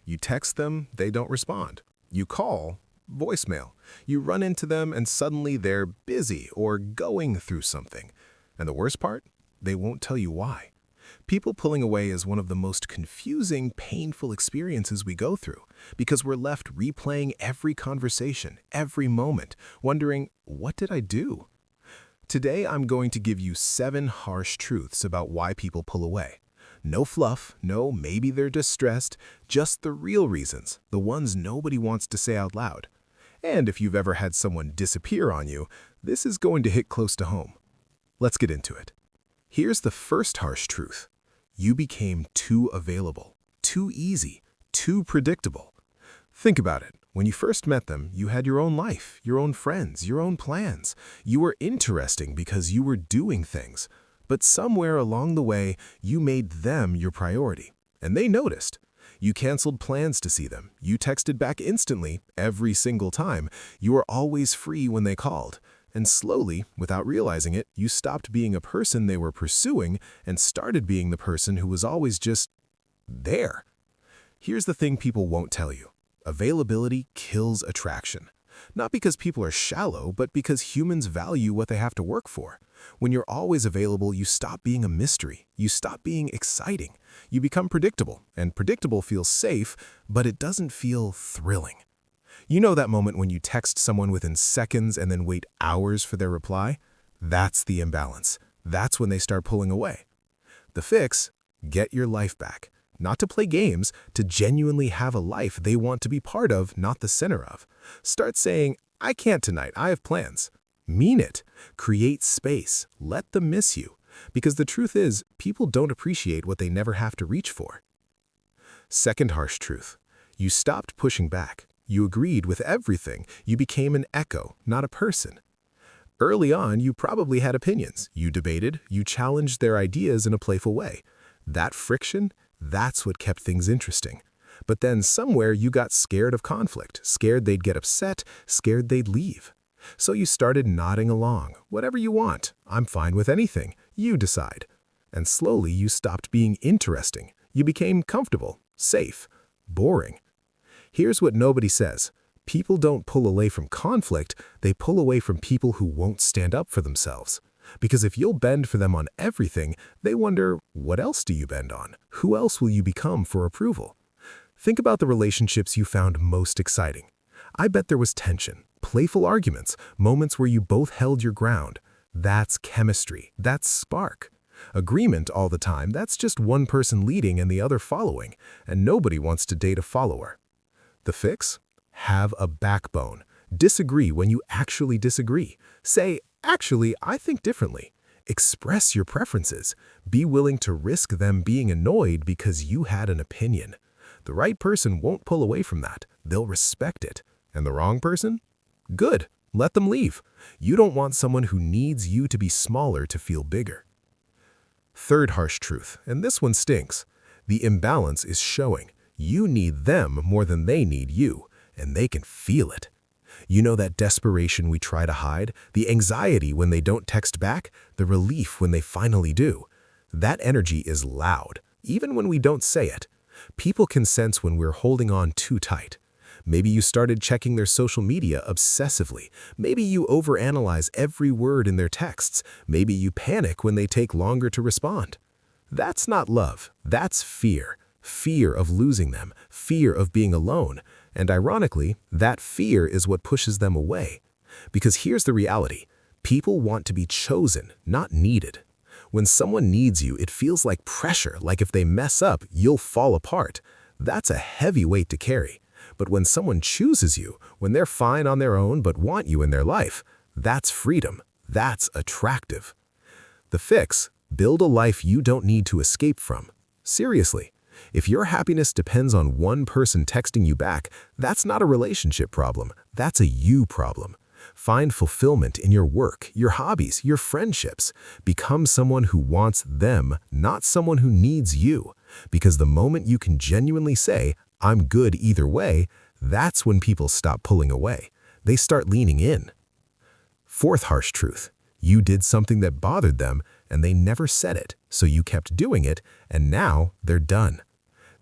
You text them, they don't respond. You call, voicemail. You run into them and suddenly they're busy or going through something. And the worst part? They won't tell you why. People pulling away is one of the most confusing, painful experiences we go through because we're left replaying every conversation, every moment, wondering, what did I do? Today, I'm going to give you 7 harsh truths about why people pull away. No fluff, no maybe they're distressed, just the real reasons, the ones nobody wants to say out loud. And if you've ever had someone disappear on you, this is going to hit close to home. Let's get into it. Here's the first harsh truth. You became too available, too easy, too predictable. Think about it. When you first met them, you had your own life, your own friends, your own plans. You were interesting because you were doing things. But somewhere along the way, you made them your priority. And they noticed. You canceled plans to see them. You texted back instantly, every single time. You were always free when they called. And slowly, without realizing it, you stopped being a person they were pursuing and started being the person who was always just there. Here's the thing people won't tell you. Availability kills attraction. Not because people are shallow, but because humans value what they have to work for. When you're always available, you stop being a mystery. You stop being exciting. You become predictable, and predictable feels safe, but it doesn't feel thrilling. You know that moment when you text someone within seconds and then wait hours for their reply? That's the imbalance. That's when they start pulling away. The fix? Get your life back. Not to play games, to genuinely have a life they want to be part of, not the center of. Start saying, I can't tonight, I have plans. Mean it. Create space. Let them miss you. Because the truth is, people don't appreciate what they never have to reach for. Second harsh truth. You stopped pushing back. You agreed with everything. You became an echo, not a person. Early on, you probably had opinions. You debated. You challenged their ideas in a playful way. That friction, that's what kept things interesting. But then somewhere you got scared of conflict, scared they'd get upset, scared they'd leave. So you started nodding along. Whatever you want. I'm fine with anything. You decide. And slowly you stopped being interesting. You became comfortable, safe, boring. Here's what nobody says. People don't pull away from conflict, they pull away from people who won't stand up for themselves. Because if you'll bend for them on everything, they wonder, what else do you bend on? Who else will you become for approval? Think about the relationships you found most exciting. I bet there was tension, playful arguments, moments where you both held your ground. That's chemistry. That's spark. Agreement all the time, that's just one person leading and the other following, and nobody wants to date a follower. The fix? Have a backbone. Disagree when you actually disagree. Say, actually, I think differently. Express your preferences. Be willing to risk them being annoyed because you had an opinion. The right person won't pull away from that. They'll respect it. And the wrong person? Good. Let them leave. You don't want someone who needs you to be smaller to feel bigger. Third harsh truth, and this one stinks. The imbalance is showing. You need them more than they need you, and they can feel it. You know that desperation we try to hide, the anxiety when they don't text back, the relief when they finally do. That energy is loud, even when we don't say it. People can sense when we're holding on too tight. Maybe you started checking their social media obsessively. Maybe you overanalyze every word in their texts. Maybe you panic when they take longer to respond. That's not love, that's fear. Fear of losing them, fear of being alone, and ironically, that fear is what pushes them away. Because here's the reality, people want to be chosen, not needed. When someone needs you, it feels like pressure, like if they mess up, you'll fall apart. That's a heavy weight to carry. But when someone chooses you, when they're fine on their own but want you in their life, that's freedom, that's attractive. The fix? Build a life you don't need to escape from. Seriously. If your happiness depends on one person texting you back, that's not a relationship problem, that's a you problem. Find fulfillment in your work, your hobbies, your friendships. Become someone who wants them, not someone who needs you. Because the moment you can genuinely say, I'm good either way, that's when people stop pulling away. They start leaning in. Fourth harsh truth. You did something that bothered them, and they never said it, so you kept doing it, and now they're done.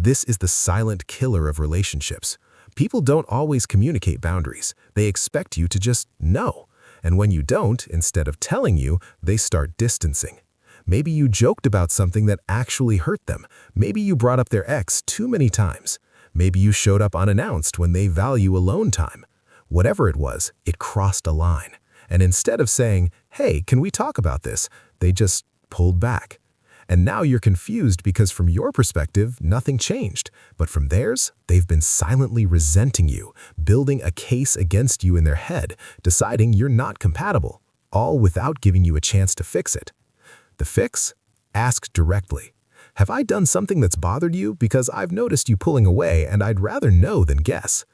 This is the silent killer of relationships. People don't always communicate boundaries. They expect you to just know. And when you don't, instead of telling you, they start distancing. Maybe you joked about something that actually hurt them. Maybe you brought up their ex too many times. Maybe you showed up unannounced when they value alone time. Whatever it was, it crossed a line. And instead of saying, "Hey, can we talk about this?" they just pulled back. And now you're confused because from your perspective, nothing changed. But from theirs, they've been silently resenting you, building a case against you in their head, deciding you're not compatible, all without giving you a chance to fix it. The fix? Ask directly. Have I done something that's bothered you? Because I've noticed you pulling away and I'd rather know than guess.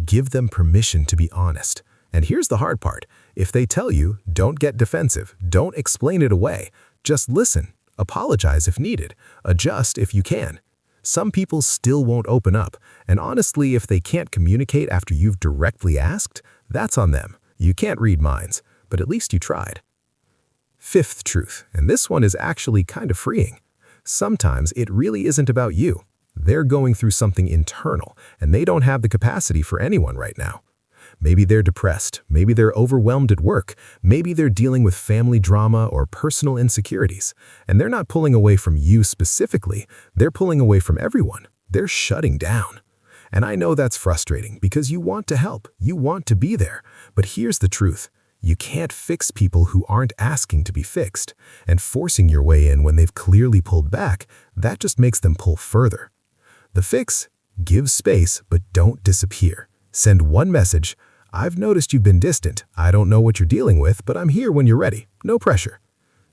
Give them permission to be honest. And here's the hard part. If they tell you, don't get defensive, don't explain it away. Just listen, apologize if needed, adjust if you can. Some people still won't open up, and honestly, if they can't communicate after you've directly asked, that's on them. You can't read minds, but at least you tried. Fifth truth, and this one is actually kind of freeing. Sometimes it really isn't about you. They're going through something internal, and they don't have the capacity for anyone right now. Maybe they're depressed, maybe they're overwhelmed at work, maybe they're dealing with family drama or personal insecurities, and they're not pulling away from you specifically, they're pulling away from everyone. They're shutting down. And I know that's frustrating because you want to help, you want to be there, but here's the truth. You can't fix people who aren't asking to be fixed, and forcing your way in when they've clearly pulled back, that just makes them pull further. The fix? Give space, but don't disappear. Send one message. I've noticed you've been distant. I don't know what you're dealing with, but I'm here when you're ready. No pressure.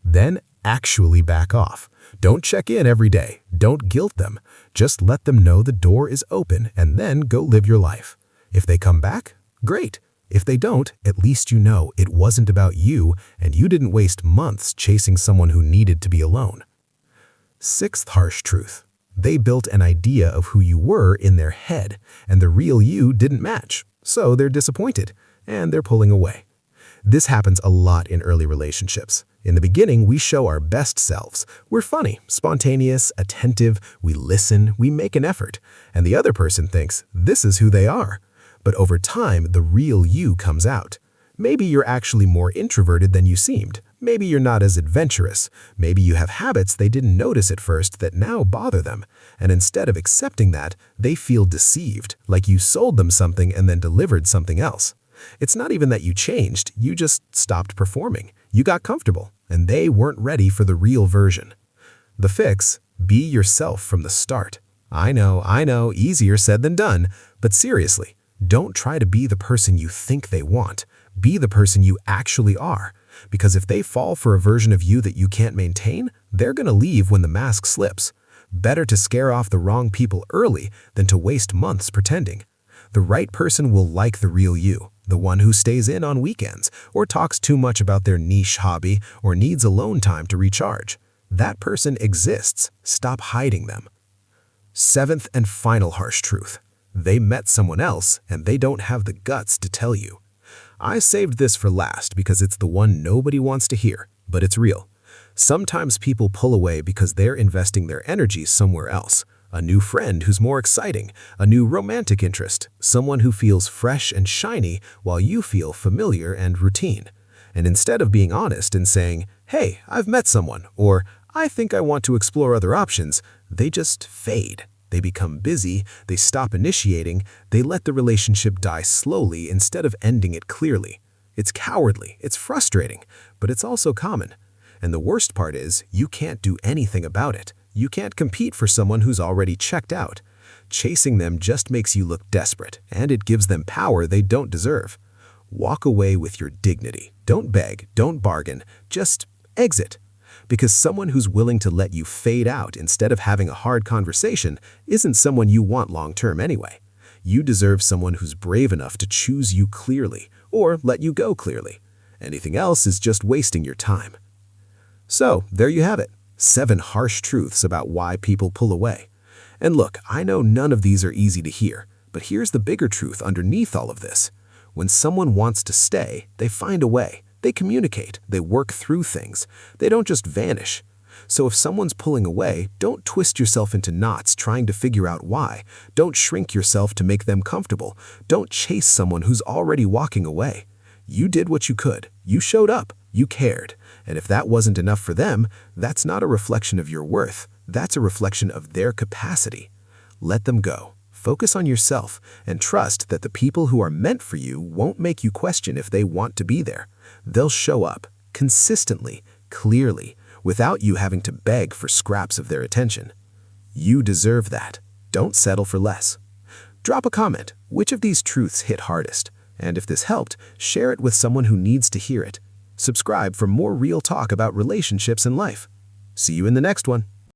Then actually back off. Don't check in every day. Don't guilt them. Just let them know the door is open and then go live your life. If they come back, great. If they don't, at least you know it wasn't about you and you didn't waste months chasing someone who needed to be alone. Sixth harsh truth. They built an idea of who you were in their head, and the real you didn't match. So they're disappointed, and they're pulling away. This happens a lot in early relationships. In the beginning, we show our best selves. We're funny, spontaneous, attentive, we listen, we make an effort, and the other person thinks this is who they are. But over time, the real you comes out. Maybe you're actually more introverted than you seemed. Maybe you're not as adventurous. Maybe you have habits they didn't notice at first that now bother them. And instead of accepting that, they feel deceived, like you sold them something and then delivered something else. It's not even that you changed, you just stopped performing. You got comfortable, and they weren't ready for the real version. The fix? Be yourself from the start. I know, easier said than done, but seriously, don't try to be the person you think they want. Be the person you actually are. Because if they fall for a version of you that you can't maintain, they're gonna leave when the mask slips. Better to scare off the wrong people early than to waste months pretending. The right person will like the real you, the one who stays in on weekends, or talks too much about their niche hobby, or needs alone time to recharge. That person exists. Stop hiding them. Seventh and final harsh truth. They met someone else, and they don't have the guts to tell you. I saved this for last because it's the one nobody wants to hear, but it's real. Sometimes people pull away because they're investing their energy somewhere else. A new friend who's more exciting, a new romantic interest, someone who feels fresh and shiny while you feel familiar and routine. And instead of being honest and saying, "Hey, I've met someone," or "I think I want to explore other options," they just fade. They become busy, they stop initiating, they let the relationship die slowly instead of ending it clearly. It's cowardly, it's frustrating, but it's also common. And the worst part is, you can't do anything about it. You can't compete for someone who's already checked out. Chasing them just makes you look desperate, and it gives them power they don't deserve. Walk away with your dignity. Don't beg, don't bargain, just exit. Because someone who's willing to let you fade out instead of having a hard conversation isn't someone you want long-term anyway. You deserve someone who's brave enough to choose you clearly, or let you go clearly. Anything else is just wasting your time. So, there you have it. 7 harsh truths about why people pull away. And look, I know none of these are easy to hear, but here's the bigger truth underneath all of this. When someone wants to stay, they find a way. They communicate, they work through things. They don't just vanish. So if someone's pulling away, don't twist yourself into knots trying to figure out why. Don't shrink yourself to make them comfortable. Don't chase someone who's already walking away. You did what you could. You showed up. You cared. And if that wasn't enough for them, that's not a reflection of your worth. That's a reflection of their capacity. Let them go. Focus on yourself and trust that the people who are meant for you won't make you question if they want to be there. They'll show up consistently, clearly, without you having to beg for scraps of their attention. You deserve that. Don't settle for less. Drop a comment. Which of these truths hit hardest? And if this helped, share it with someone who needs to hear it. Subscribe for more real talk about relationships and life. See you in the next one.